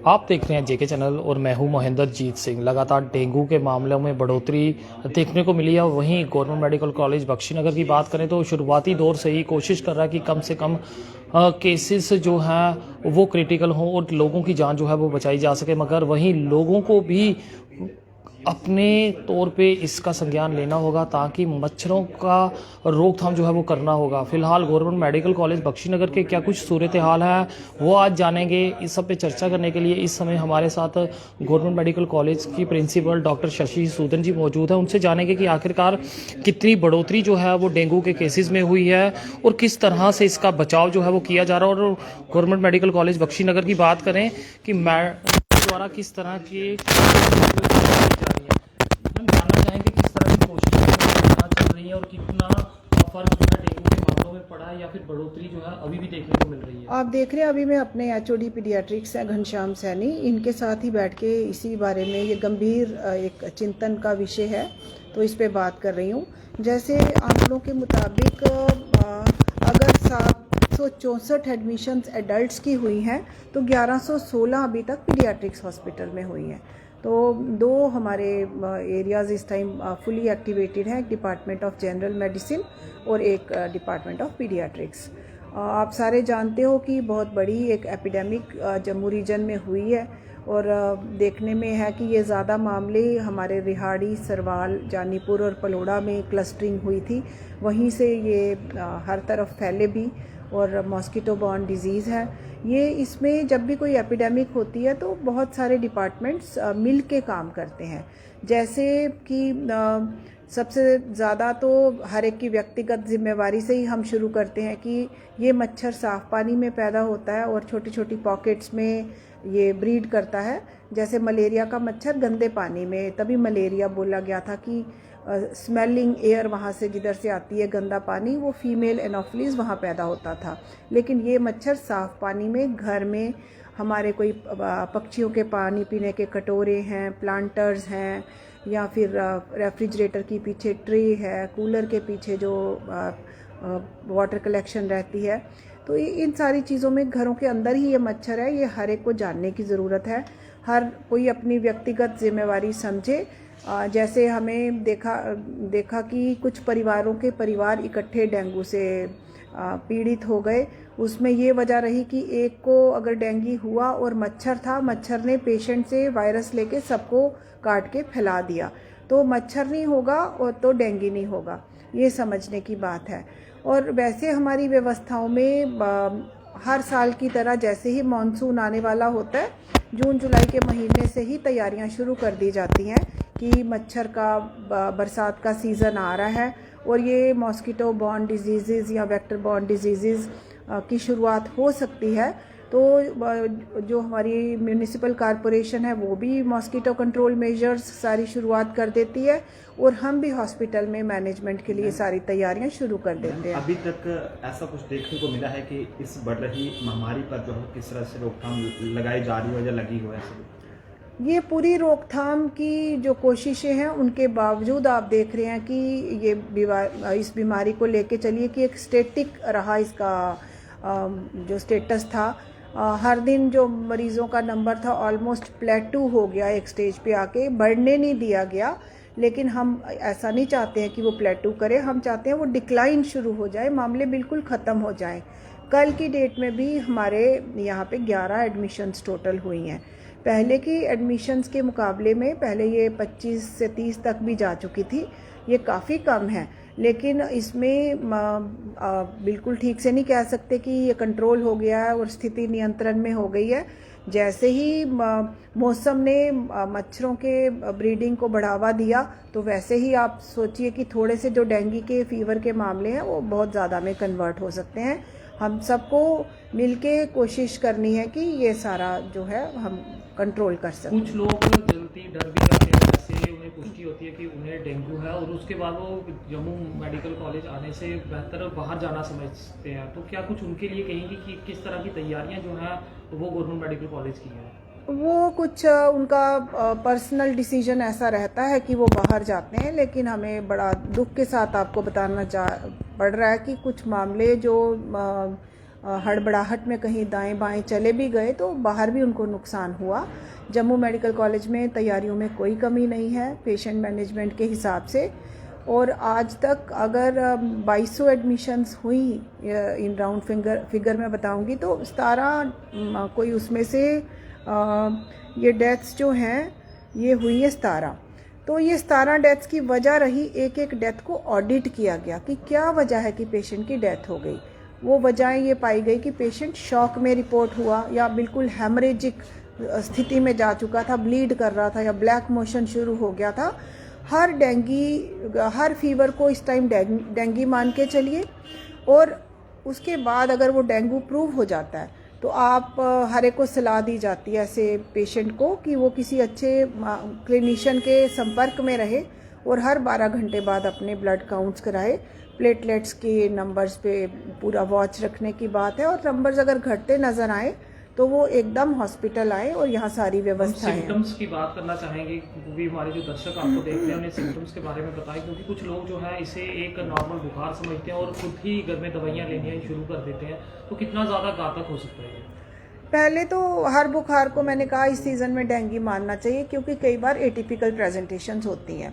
आप देख रहे हैं जेके चैनल और मैं हूं महेंद्र जीत सिंह। लगातार डेंगू के मामलों में बढ़ोतरी देखने को मिली है। वहीं गवर्नमेंट मेडिकल कॉलेज बख्शीनगर की बात करें तो शुरुआती दौर से ही कोशिश कर रहा है कि कम से कम केसेस जो हैं वो क्रिटिकल हों और लोगों की जान जो है वो बचाई जा सके, मगर वहीं लोगों को भी अपने तौर पे इसका संज्ञान लेना होगा ताकि मच्छरों का रोकथाम जो है वो करना होगा। फिलहाल गवर्नमेंट मेडिकल कॉलेज बख्शीनगर के क्या कुछ सूरत हाल है वो आज जानेंगे। इस सब पे चर्चा करने के लिए इस समय हमारे साथ गवर्नमेंट मेडिकल कॉलेज की प्रिंसिपल डॉक्टर शशि सूदन जी मौजूद हैं। उनसे जानेंगे कि आखिरकार कितनी बढ़ोतरी जो है वो डेंगू के केसेस में हुई है और किस तरह से इसका बचाव जो है वो किया जा रहा है। और गवर्नमेंट मेडिकल कॉलेज बख्शीनगर की बात करें कि द्वारा किस तरह की जानना चाहेंगे किस तरह की कोशिशें चल रही हैं और कितना फर्क जो है डेंगू के मामलों में पड़ा है या फिर बढ़ोतरी जो है अभी भी देखने को मिल रही है। आप देख रहे हैं अभी मैं अपने एचओडी पीडियाट्रिक्स हैं घनश्याम सैनी, इनके साथ ही बैठ के इसी बारे में ये गंभीर एक चिंतन का विषय है तो इस पे बात कर रही हूँ। जैसे आंकड़ों के मुताबिक अगर 764 एडमिशन्स एडल्ट्स की हुई हैं तो 1116 अभी तक पीडियाट्रिक्स हॉस्पिटल में हुई हैं। तो दो हमारे एरियाज़ इस टाइम फुली एक्टिवेटेड हैं, एक डिपार्टमेंट ऑफ जनरल मेडिसिन और एक डिपार्टमेंट ऑफ पीडियाट्रिक्स। आप सारे जानते हो कि बहुत बड़ी एक एपिडेमिक जम्मू रीजन में हुई है और देखने में है कि ये ज़्यादा मामले हमारे रिहाड़ी, सरवाल, जानीपुर और पलोड़ा में क्लस्टरिंग हुई थी। वहीं से ये हर तरफ फैले भी और मॉस्किटो बॉर्न डिजीज़ है ये। इसमें जब भी कोई एपिडेमिक होती है तो बहुत सारे डिपार्टमेंट्स मिल के काम करते हैं। जैसे कि सबसे ज़्यादा तो हर एक की व्यक्तिगत जिम्मेवारी से ही हम शुरू करते हैं कि ये मच्छर साफ़ पानी में पैदा होता है और छोटी छोटी पॉकेट्स में ये ब्रीड करता है। जैसे मलेरिया का मच्छर गंदे पानी में, तभी मलेरिया बोला गया था कि स्मेलिंग एयर वहाँ से जिधर से आती है गंदा पानी, वो फीमेल एनोफिलीज वहाँ पैदा होता था। लेकिन ये मच्छर साफ़ पानी में, घर में हमारे कोई पक्षियों के पानी पीने के कटोरे हैं, प्लांटर्स हैं, या फिर रेफ्रिजरेटर के पीछे ट्रे है, कूलर के पीछे जो वाटर कलेक्शन रहती है, तो इन सारी चीज़ों में घरों के अंदर ही ये मच्छर है। ये हर एक को जानने की ज़रूरत है, हर कोई अपनी व्यक्तिगत जिम्मेवारी समझे। जैसे हमें देखा कि कुछ परिवारों के परिवार इकट्ठे डेंगू से पीड़ित हो गए। उसमें ये वजह रही कि एक को अगर डेंगू हुआ और मच्छर था, मच्छर ने पेशेंट से वायरस लेके सबको काट के फैला दिया। तो मच्छर नहीं होगा और तो डेंगू नहीं होगा, ये समझने की बात है। और वैसे हमारी व्यवस्थाओं में हर साल की तरह जैसे ही मॉनसून आने वाला होता है, जून जुलाई के महीने से ही तैयारियां शुरू कर दी जाती हैं कि मच्छर का बरसात का सीज़न आ रहा है और ये मॉस्किटो बॉर्न डिजीज़ या वेक्टर बॉर्न डिजीज़ की शुरुआत हो सकती है। तो जो हमारी म्यूनिसिपल कॉरपोरेशन है वो भी मॉस्किटो कंट्रोल मेजर्स सारी शुरुआत कर देती है और हम भी हॉस्पिटल में मैनेजमेंट के लिए सारी तैयारियां शुरू कर देते हैं। अभी तक ऐसा कुछ देखने को मिला है कि इस बढ़ रही महामारी पर जो है किस तरह से रोकथाम लगाई जा रही हो या लगी हो? ऐसे ये पूरी रोकथाम की जो कोशिशें हैं उनके बावजूद आप देख रहे हैं कि ये इस बीमारी को लेके चलिए कि एक स्टेटिक रहा इसका जो स्टेटस था। हर दिन जो मरीज़ों का नंबर था ऑलमोस्ट प्लेटू हो गया, एक स्टेज पे आके बढ़ने नहीं दिया गया। लेकिन हम ऐसा नहीं चाहते हैं कि वो प्लेटू करे, हम चाहते हैं वो डिक्लाइन शुरू हो जाए, मामले बिल्कुल ख़त्म हो जाएं। कल की डेट में भी हमारे यहाँ पे 11 एडमिशन्स टोटल हुई हैं। पहले की एडमिशन्स के मुकाबले में पहले ये 25 से 30 तक भी जा चुकी थी, ये काफ़ी कम है। लेकिन इसमें बिल्कुल ठीक से नहीं कह सकते कि ये कंट्रोल हो गया है और स्थिति नियंत्रण में हो गई है। जैसे ही मौसम ने मच्छरों के ब्रीडिंग को बढ़ावा दिया तो वैसे ही आप सोचिए कि थोड़े से जो डेंगू के फीवर के मामले हैं वो बहुत ज़्यादा में कन्वर्ट हो सकते हैं। हम सबको मिलके कोशिश करनी है कि ये सारा जो है हम कंट्रोल कर सकें। कुछ लोग जल्दी डर भी जाते हैं, जैसे उन्हें पुष्टि होती है कि उन्हें डेंगू है और उसके बाद वो जम्मू मेडिकल कॉलेज आने से बेहतर बाहर जाना समझते हैं। तो क्या कुछ उनके लिए कहेंगी कि किस तरह की तैयारियां जो हैं वो गवर्नमेंट मेडिकल कॉलेज की हैं? वो कुछ उनका पर्सनल डिसीजन ऐसा रहता है कि वो बाहर जाते हैं, लेकिन हमें बड़ा दुख के साथ आपको बताना पड़ रहा है कि कुछ मामले जो हड़बड़ाहट में कहीं दाएं बाएं चले भी गए तो बाहर भी उनको नुकसान हुआ। जम्मू मेडिकल कॉलेज में तैयारियों में कोई कमी नहीं है पेशेंट मैनेजमेंट के हिसाब से, और आज तक अगर 2200 एडमिशन्स हुई इन राउंड फिगर में बताऊंगी तो 17 कोई उसमें से ये डेथ्स जो हैं ये हुई है 17। तो ये 17 डेथ्स की वजह रही, एक एक डेथ को ऑडिट किया गया कि क्या वजह है कि पेशेंट की डेथ हो गई। वो वजहें ये पाई गई कि पेशेंट शॉक में रिपोर्ट हुआ या बिल्कुल हेमरेजिक स्थिति में जा चुका था, ब्लीड कर रहा था या ब्लैक मोशन शुरू हो गया था। हर फीवर को इस टाइम डेंगी मान के चलिए, और उसके बाद अगर वो डेंगू प्रूव हो जाता है तो आप हर एक को सलाह दी जाती है ऐसे पेशेंट को कि वो किसी अच्छे क्लिनिशियन के संपर्क में रहे और हर 12 घंटे बाद अपने ब्लड काउंट्स कराए। प्लेटलेट्स के नंबर्स पे पूरा वॉच रखने की बात है, और नंबर्स अगर घटते नज़र आए तो वो एकदम हॉस्पिटल आए और यहाँ सारी व्यवस्था है। सिम्टम्स की बात करना चाहेंगे क्योंकि हमारे जो दर्शक आपको देख रहे हैं उन्हें सिम्टम्स के बारे में बताएं, क्योंकि कुछ लोग जो है इसे एक नॉर्मल बुखार समझते हैं और खुद ही घर में दवाइयाँ लेनी शुरू कर देते हैं, तो कितना ज़्यादा घातक हो सकता है? पहले तो हर बुखार को मैंने कहा इस सीज़न में डेंगू मानना चाहिए, क्योंकि कई बार एटिपिकल प्रेजेंटेशंस होती हैं,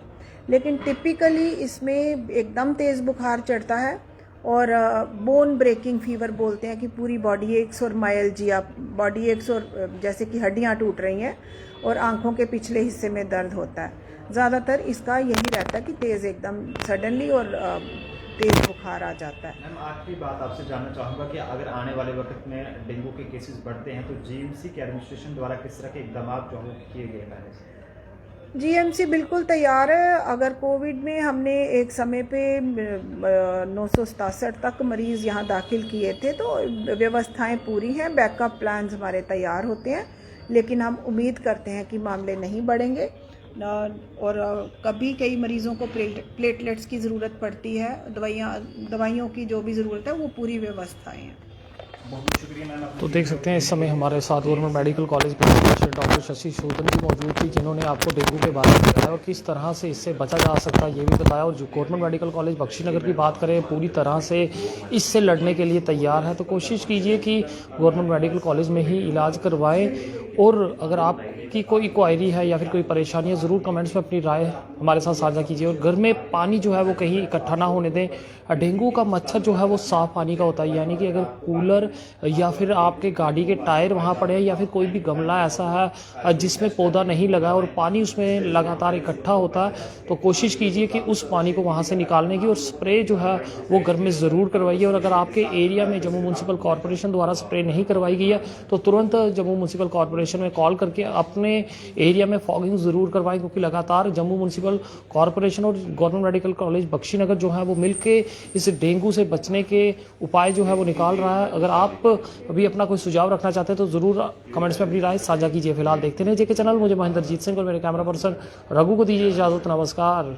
लेकिन टिपिकली इसमें एकदम तेज़ बुखार चढ़ता है और बोन ब्रेकिंग फीवर बोलते हैं कि पूरी बॉडी एक्स और मायल्जिया, बॉडी एक्स और जैसे कि हड्डियां टूट रही हैं और आंखों के पिछले हिस्से में दर्द होता है। ज़्यादातर इसका यही रहता है कि तेज़ एकदम सडनली और तेज़ बुखार आ जाता है। मैम आखिरी बात आपसे जानना चाहूँगा कि अगर आने वाले वक्त में डेंगू के केसेस बढ़ते हैं तो जीएमसी के एडमिनिस्ट्रेशन द्वारा किस तरह के इकदाम जो है किए गए हैं? जीएमसी बिल्कुल तैयार है। अगर कोविड में हमने एक समय पे 967 तक मरीज़ यहाँ दाखिल किए थे तो व्यवस्थाएं पूरी हैं, बैकअप प्लान्स हमारे तैयार होते हैं, लेकिन हम उम्मीद करते हैं कि मामले नहीं बढ़ेंगे। और कभी कई मरीज़ों को प्लेटलेट्स की ज़रूरत पड़ती है, दवाइयों की जो भी ज़रूरत है वो पूरी व्यवस्थाएँ हैं। बहुत शुक्रिया मैम। तो देख सकते हैं इस समय हमारे साथ गवर्नमेंट मेडिकल कॉलेज के डॉक्टर शशि सूदन जी मौजूद थी, जिन्होंने आपको डेंगू के बारे में बताया और किस तरह से इससे बचा जा सकता है ये भी बताया। और जो गवर्नमेंट मेडिकल कॉलेज बख्शीनगर की बात करें पूरी तरह से इससे लड़ने के लिए तैयार है, तो कोशिश कीजिए कि गवर्नमेंट मेडिकल कॉलेज में ही इलाज करवाएं। और अगर आपकी कोई क्वायरी है या फिर कोई परेशानी है ज़रूर कमेंट्स में अपनी राय हमारे साथ साझा कीजिए। और घर में पानी जो है वो कहीं इकट्ठा ना होने दें। डेंगू का मच्छर जो है वो साफ़ पानी का होता है, यानी कि अगर कूलर या फिर आपके गाड़ी के टायर वहाँ पड़े हैं या फिर कोई भी गमला ऐसा है जिसमें पौधा नहीं लगा और पानी उसमें लगातार इकट्ठा होता है, तो कोशिश कीजिए कि उस पानी को वहाँ से निकालने की, और स्प्रे जो है वो घर में ज़रूर करवाइए। और अगर आपके एरिया में जम्मू म्यूनसिपल कॉरपोरेशन द्वारा स्प्रे नहीं करवाई गई है तो तुरंत जम्मू म्यूनसिपल कॉरपोरेशन में कॉल करके अपने एरिया में फॉगिंग ज़रूर करवाएं, क्योंकि लगातार जम्मू म्यूनसिपल कॉरपोरेशन और गवर्नमेंट मेडिकल कॉलेज बख्शीनगर जो है वो मिलके इस डेंगू से बचने के उपाय जो है वो निकाल रहा है। अगर आप अभी अपना कोई सुझाव रखना चाहते हैं तो ज़रूर कमेंट्स में अपनी राय साझा कीजिए। फिलहाल देखते रहिए जेके चैनल। मुझे महेंद्रजीत सिंह और मेरे कैमरा पर्सन रघु को दीजिए इजाज़त। नमस्कार।